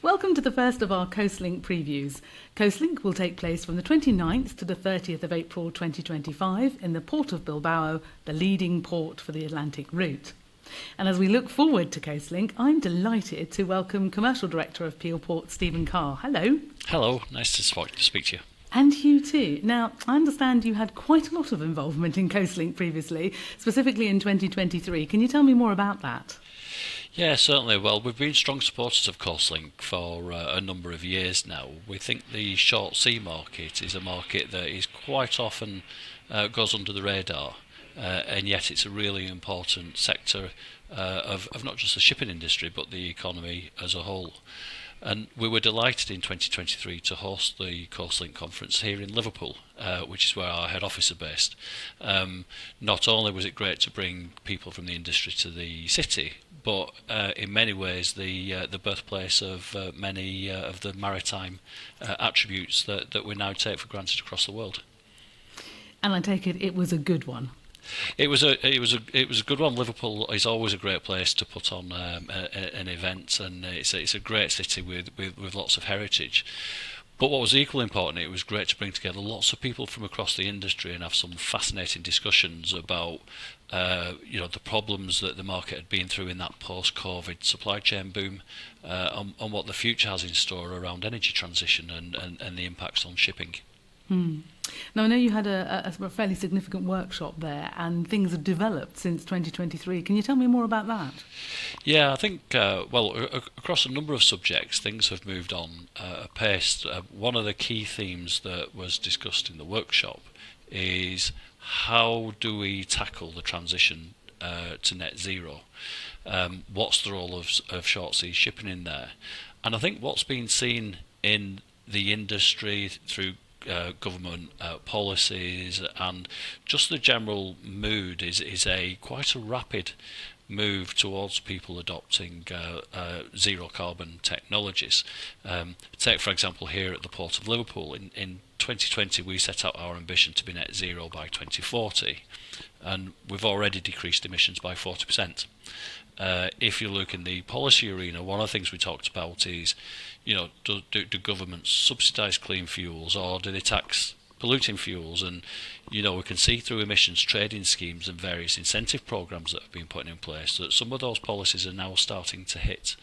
Welcome to the first of our Coastlink previews. Coastlink will take place from the 29th to the 30th of April 2025 in the port of Bilbao, the leading port for the Atlantic route. And as we look forward to Coastlink, I'm delighted to welcome Commercial Director of Peel Port, Stephen Carr. Hello. Hello, nice to speak to you. And you too. Now, I understand you had quite a lot of involvement in Coastlink previously, specifically in 2023. Can you tell me more about that? Yeah, certainly. Well, we've been strong supporters of Coastlink for a number of years now. We think the short sea market is a market that is quite often goes under the radar, and yet it's a really important sector of not just the shipping industry but the economy as a whole. And we were delighted in 2023 to host the Coastlink conference here in Liverpool, which is where our head office is based. Not only was it great to bring people from the industry to the city, but in many ways the birthplace of many of the maritime attributes that we now take for granted across the world. And I take it was a good one. It was a good one. Liverpool is always a great place to put on an event, and it's a great city with lots of heritage. But what was equally important, it was great to bring together lots of people from across the industry and have some fascinating discussions about the problems that the market had been through in that post-COVID supply chain boom, on what the future has in store around energy transition and the impacts on shipping. Now, I know you had a fairly significant workshop there, and things have developed since 2023. Can you tell me more about that? Yeah, I think, across a number of subjects, things have moved on apace. One of the key themes that was discussed in the workshop is how do we tackle the transition to net zero? What's the role of short sea shipping in there? And I think what's been seen in the industry through government policies and just the general mood is quite a rapid move towards people adopting zero carbon technologies. Take for example here at the Port of Liverpool in 2020 we set out our ambition to be net zero by 2040, and we've already decreased emissions by 40%. If you look in the policy arena, one of the things we talked about is, do governments subsidise clean fuels or do they tax polluting fuels? And, we can see through emissions trading schemes and various incentive programmes that have been put in place that some of those policies are now starting to hit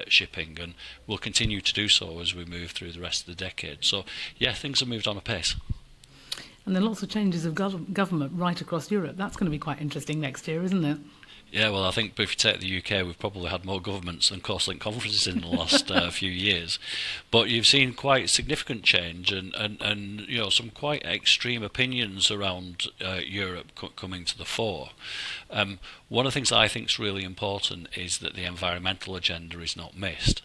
shipping and will continue to do so as we move through the rest of the decade. So, yeah, things have moved on apace. And there are lots of changes of government right across Europe. That's going to be quite interesting next year, isn't it? Yeah, well, I think if you take the UK, we've probably had more governments than Coastlink conferences in the last few years. But you've seen quite significant change and some quite extreme opinions around Europe coming to the fore. One of the things I think is really important is that the environmental agenda is not missed.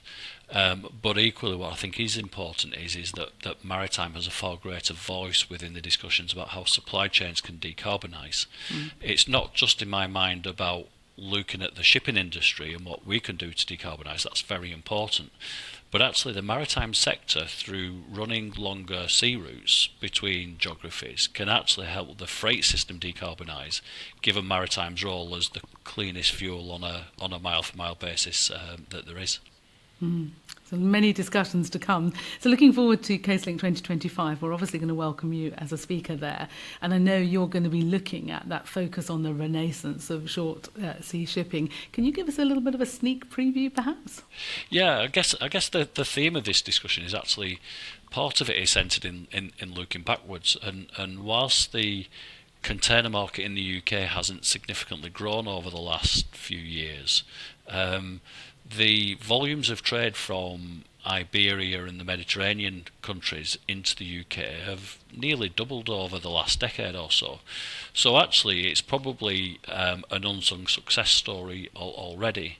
But equally what I think is important is that maritime has a far greater voice within the discussions about how supply chains can decarbonise. It's not just in my mind about looking at the shipping industry and what we can do to decarbonise. That's very important. But actually the maritime sector, through running longer sea routes between geographies, can actually help the freight system decarbonise, given maritime's role as the cleanest fuel on a mile-for-mile basis that there is. So many discussions to come. So looking forward to Coastlink 2025. We're obviously going to welcome you as a speaker there. And I know you're going to be looking at that focus on the renaissance of short sea shipping. Can you give us a little bit of a sneak preview, perhaps? Yeah, I guess the theme of this discussion is actually, part of it is centred in looking backwards. And whilst the container market in the UK hasn't significantly grown over the last few years, the volumes of trade from Iberia and the Mediterranean countries into the UK have nearly doubled over the last decade or so. So actually it's probably an unsung success story already.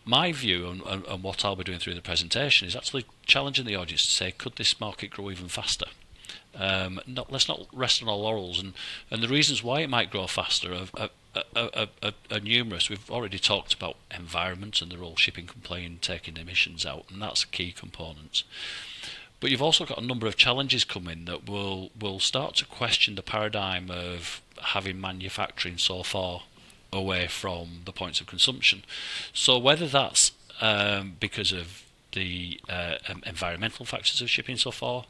My view and what I'll be doing through the presentation is actually challenging the audience to say, could this market grow even faster? Let's not rest on our laurels, and the reasons why it might grow faster are numerous. We've already talked about environment and the role shipping can play in taking emissions out, and that's a key component. But you've also got a number of challenges coming that will start to question the paradigm of having manufacturing so far away from the points of consumption. So whether that's because of the environmental factors of shipping so far,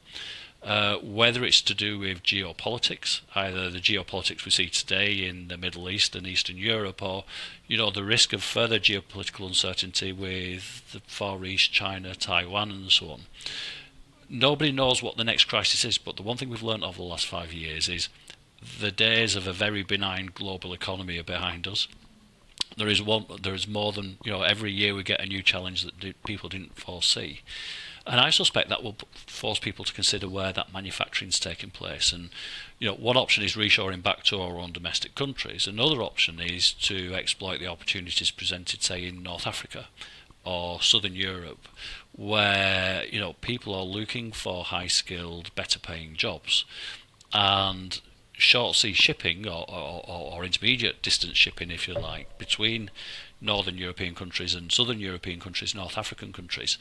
whether it's to do with geopolitics, either the geopolitics we see today in the Middle East and Eastern Europe, or the risk of further geopolitical uncertainty with the Far East, China, Taiwan, and so on. Nobody knows what the next crisis is, but the one thing we've learned over the last 5 years is the days of a very benign global economy are behind us. There is more than every year we get a new challenge that people didn't foresee, and I suspect that will force people to consider where that manufacturing is taking place. And one option is reshoring back to our own domestic countries. Another option is to exploit the opportunities presented, say, in North Africa or Southern Europe, where people are looking for high-skilled, better-paying jobs, and short sea shipping or intermediate distance shipping, if you like, between Northern European countries and Southern European countries, North African countries,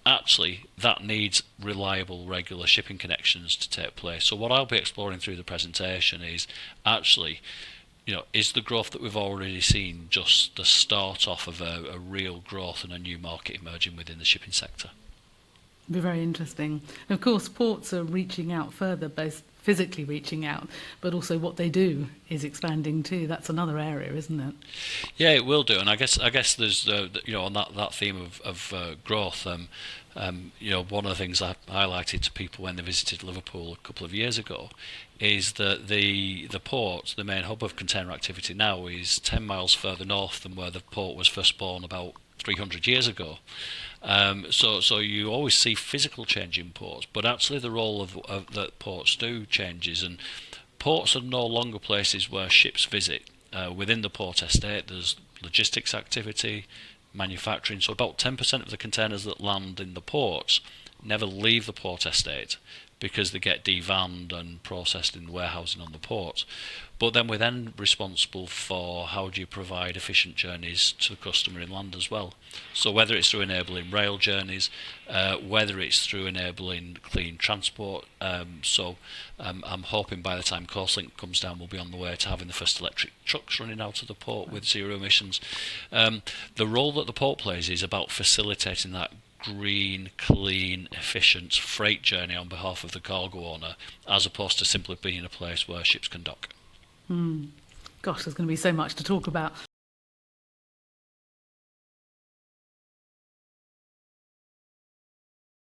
actually that needs reliable, regular shipping connections to take place. So what I'll be exploring through the presentation is actually, is the growth that we've already seen just the start off of a real growth and a new market emerging within the shipping sector? It'll be very interesting. And of course, ports are reaching out further, both physically reaching out, but also what they do is expanding too. That's another area, isn't it? Yeah, it will do. And I guess there's on that theme of growth. One of the things I highlighted to people when they visited Liverpool a couple of years ago is that the port, the main hub of container activity now, is 10 miles further north than where the port was first born about 300 years ago. So you always see physical change in ports, but actually the role of that ports do changes, and ports are no longer places where ships visit. Within the port estate, there's logistics activity, manufacturing. So about 10% of the containers that land in the ports never leave the port estate because they get devanned and processed in warehousing on the port. But then we're then responsible for how do you provide efficient journeys to the customer inland as well. So whether it's through enabling rail journeys, whether it's through enabling clean transport. I'm hoping by the time Coastlink comes down, we'll be on the way to having the first electric trucks running out of the port with zero emissions. The role that the port plays is about facilitating that green, clean, efficient freight journey on behalf of the cargo owner, as opposed to simply being a place where ships can dock. Gosh, there's going to be so much to talk about.